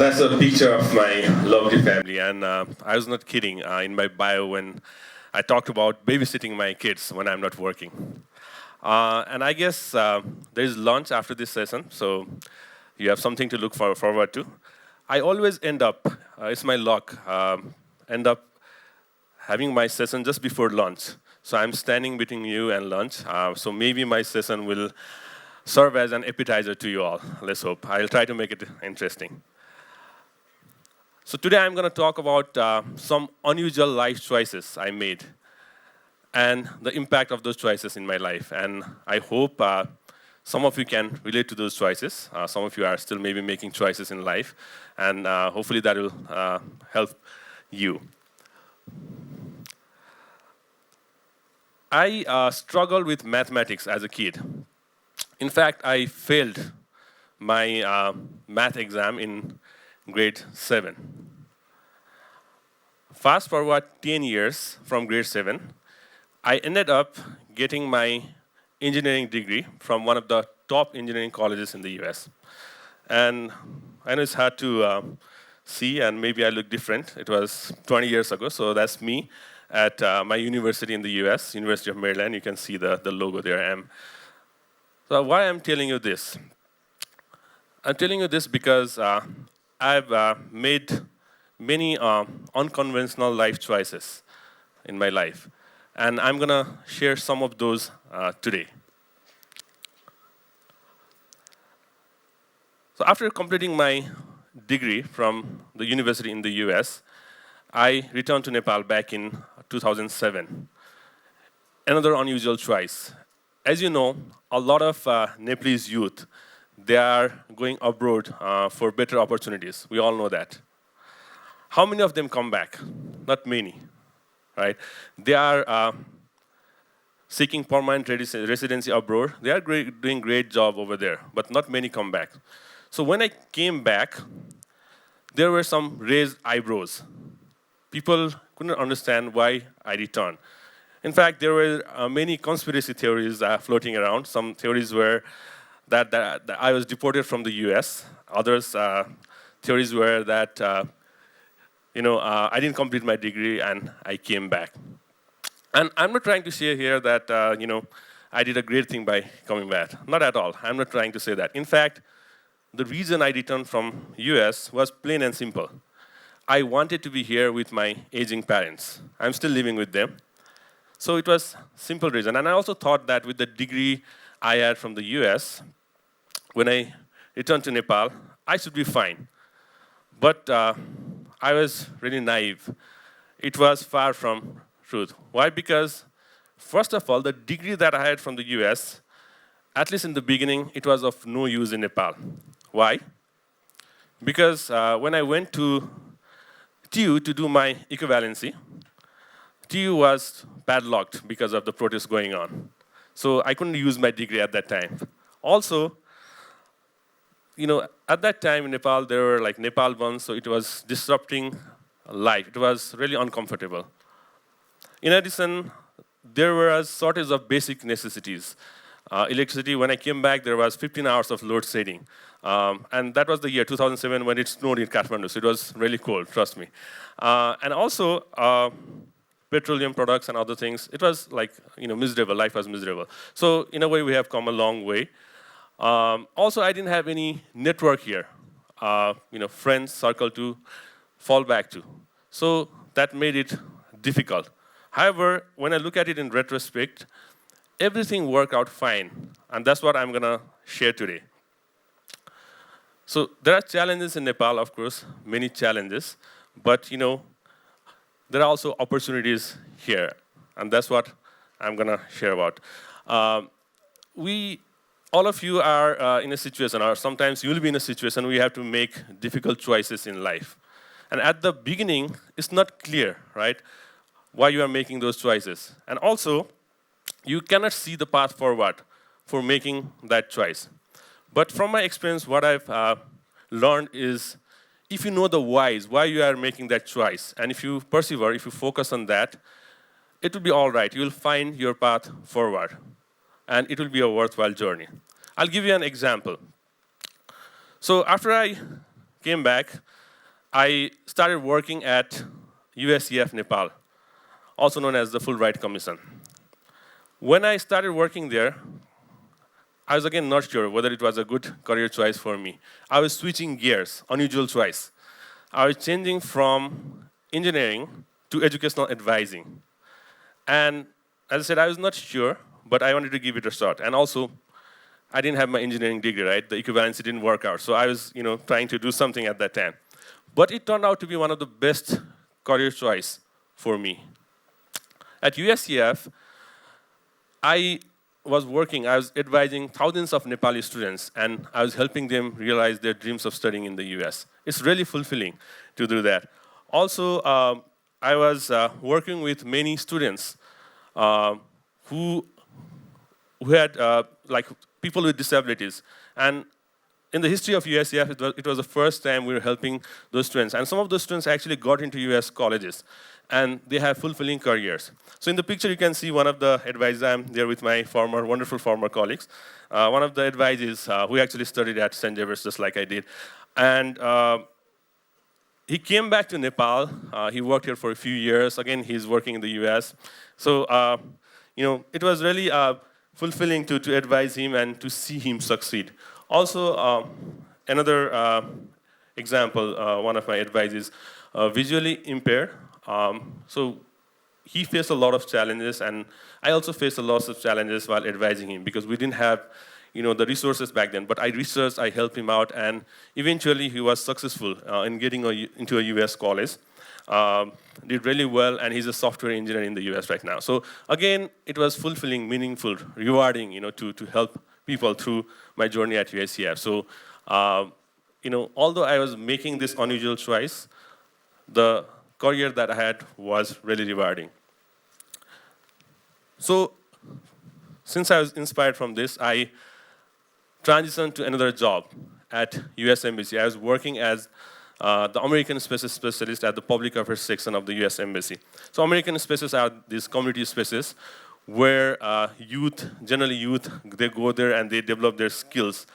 That's a picture of my lovely family, and I was not kidding in my bio when I talked about babysitting my kids when I'm not working. And I guess there's lunch after this session, so you have something to look forward to. I always end up, it's my luck, end up having my session just before lunch. So I'm standing between you and lunch, so maybe my session will serve as an appetizer to you all. Let's hope. I'll try to make it interesting. So today I'm going to talk about some unusual life choices I made and the impact of those choices in my life. And I hope some of you can relate to those choices. Some of you are still maybe making choices in life, and hopefully that will help you. I struggled with mathematics as a kid. In fact, I failed my math exam in grade 7. Fast forward 10 years from grade 7, I ended up getting my engineering degree from one of the top engineering colleges in the US. And I know it's hard to see, and maybe I look different. It was 20 years ago, so that's me at my university in the US, University of Maryland. You can see the logo there. So why I'm telling you this? I'm telling you this because I've made many unconventional life choices in my life. And I'm going to share some of those today. So after completing my degree from the university in the US, I returned to Nepal back in 2007. Another unusual choice. As you know, a lot of Nepalese youth, they are going abroad for better opportunities. We all know that. How many of them come back? Not many, right? They are seeking permanent residency abroad. They are doing great job over there, but not many come back. So when I came back, there were some raised eyebrows. People couldn't understand why I returned. In fact, there were many conspiracy theories floating around. Some theories were that I was deported from the US. Others theories were that I didn't complete my degree and I came back. And I'm not trying to say here that I did a great thing by coming back. Not at all. I'm not trying to say that. In fact, the reason I returned from US was plain and simple. I wanted to be here with my aging parents. I'm still living with them. So it was simple reason. And I also thought that with the degree I had from the US, when I returned to Nepal, I should be fine. But I was really naive. It was far from truth. Why? Because, first of all, the degree that I had from the US, at least in the beginning, it was of no use in Nepal. Why? Because when I went to TU to do my equivalency, TU was padlocked because of the protests going on. So I couldn't use my degree at that time. Also, at that time in Nepal, there were like Nepal bonds, so it was disrupting life. It was really uncomfortable. In addition, there were a shortage of basic necessities. Electricity, when I came back, there was 15 hours of load shedding. And that was the year 2007 when it snowed in Kathmandu, so it was really cold, trust me. And also, petroleum products and other things, it was like, miserable, life was miserable. So in a way, we have come a long way. Also, I didn't have any network here, friends, circle to fall back to. So that made it difficult. However, when I look at it in retrospect, everything worked out fine. And that's what I'm going to share today. So there are challenges in Nepal, of course, many challenges. But, there are also opportunities here. And that's what I'm going to share about. All of you are in a situation, or sometimes you'll be in a situation where you have to make difficult choices in life. And at the beginning, it's not clear, right, why you are making those choices. And also, you cannot see the path forward for making that choice. But from my experience, what I've learned is, if you know the whys, why you are making that choice, and if you persevere, if you focus on that, it will be all right. You will find your path forward. And it will be a worthwhile journey. I'll give you an example. So after I came back, I started working at USEF Nepal, also known as the Fulbright Commission. When I started working there, I was again not sure whether it was a good career choice for me. I was switching gears, unusual choice. I was changing from engineering to educational advising. And as I said, I was not sure, but I wanted to give it a shot. And also, I didn't have my engineering degree, right? The equivalency didn't work out. So I was, trying to do something at that time. But it turned out to be one of the best career choice for me. At USEF, I was advising thousands of Nepali students, and I was helping them realize their dreams of studying in the US. It's really fulfilling to do that. Also, I was working with many students who had like people with disabilities. And in the history of USEF, it was the first time we were helping those students. And some of those students actually got into US colleges, and they have fulfilling careers. So in the picture, you can see one of the advisors. I'm there with my wonderful former colleagues. One of the advisors who actually studied at St. Xavier's, just like I did. And he came back to Nepal. He worked here for a few years. Again, he's working in the US. So, it was really fulfilling to advise him and to see him succeed. Also, another example, one of my advisors, visually impaired. So he faced a lot of challenges, and I also faced a lot of challenges while advising him because we didn't have the resources back then. But I researched, I helped him out, and eventually he was successful in getting into a US college. Did really well, and he's a software engineer in the US right now. So again, it was fulfilling, meaningful, rewarding, to help people through my journey at USEF. So, although I was making this unusual choice, the career that I had was really rewarding. So, since I was inspired from this, I transitioned to another job at US Embassy. I was working as the American Spaces Specialist at the Public Affairs section of the US Embassy. So American Spaces are these community spaces where generally youth, they go there and they develop their skills.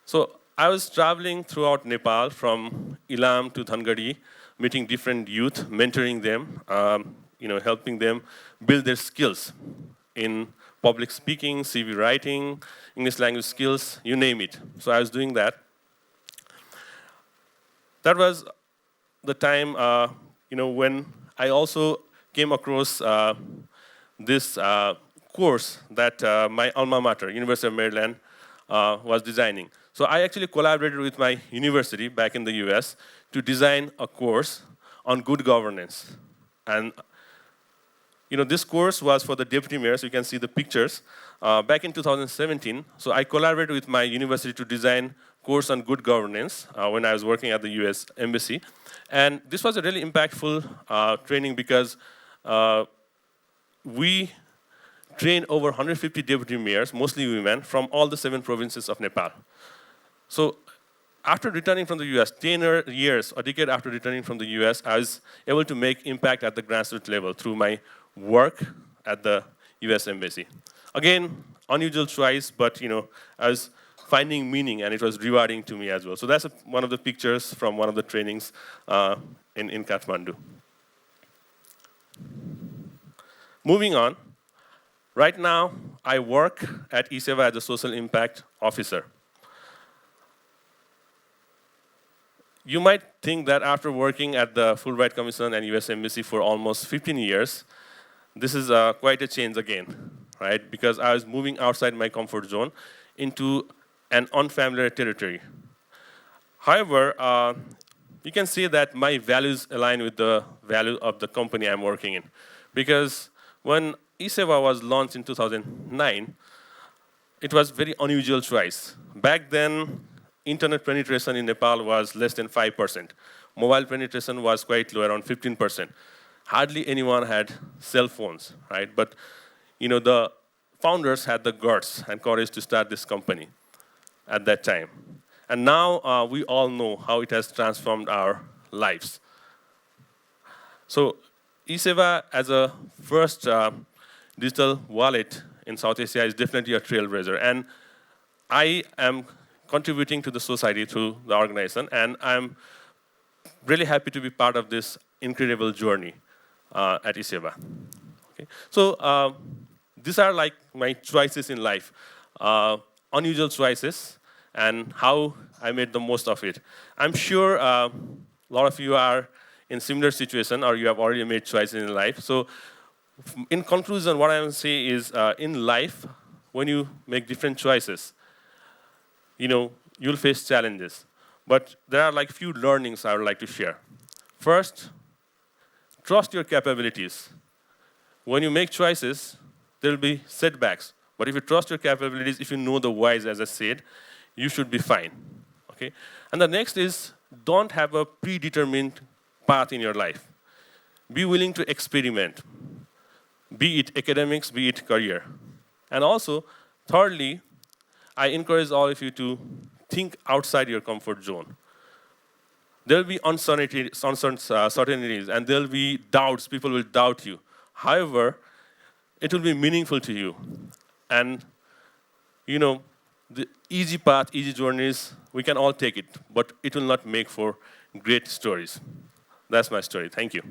So I was traveling throughout Nepal from Ilam to Dhangadi, meeting different youth, mentoring them, helping them build their skills in public speaking, CV writing, English language skills, you name it. So I was doing that. That was the time, when I also came across this course that my alma mater, University of Maryland, was designing. So I actually collaborated with my university back in the US to design a course on good governance. And this course was for the deputy mayors. You can see the pictures. Back in 2017, so I collaborated with my university to design course on good governance when I was working at the US Embassy. And this was a really impactful training because we trained over 150 deputy mayors, mostly women, from all the 7 provinces of Nepal. So after returning from the US, 10 years, a decade after returning from the US, I was able to make impact at the grassroots level through my work at the US Embassy. Again, unusual choice, but I was finding meaning, and it was rewarding to me as well. So that's one of the pictures from one of the trainings in Kathmandu. Moving on, right now I work at eSewa as a social impact officer. You might think that after working at the Fulbright Commission and US Embassy for almost 15 years, this is quite a change again, right? Because I was moving outside my comfort zone into an unfamiliar territory. However, you can see that my values align with the value of the company I'm working in. Because when eSewa was launched in 2009, it was a very unusual choice. Back then, internet penetration in Nepal was less than 5%. Mobile penetration was quite low, around 15%. Hardly anyone had cell phones, right? But the founders had the guts and courage to start this company at that time. And now we all know how it has transformed our lives. So eSewa as a first digital wallet in South Asia is definitely a trailblazer. And I am contributing to the society through the organization, and I'm really happy to be part of this incredible journey at eSewa. Okay. So these are like my choices in life, unusual choices, and how I made the most of it. I'm sure a lot of you are in similar situation, or you have already made choices in life. So in conclusion, what I will say is, in life, when you make different choices, you'll face challenges. But there are like few learnings I would like to share. First, trust your capabilities. When you make choices, there will be setbacks. But if you trust your capabilities, if you know the whys, as I said, you should be fine. Okay? And the next is, don't have a predetermined path in your life. Be willing to experiment, be it academics, be it career. And also, thirdly, I encourage all of you to think outside your comfort zone. There will be uncertainties, and there will be doubts. People will doubt you. However, it will be meaningful to you. And, the easy path, easy journeys, we can all take it, but it will not make for great stories. That's my story. Thank you.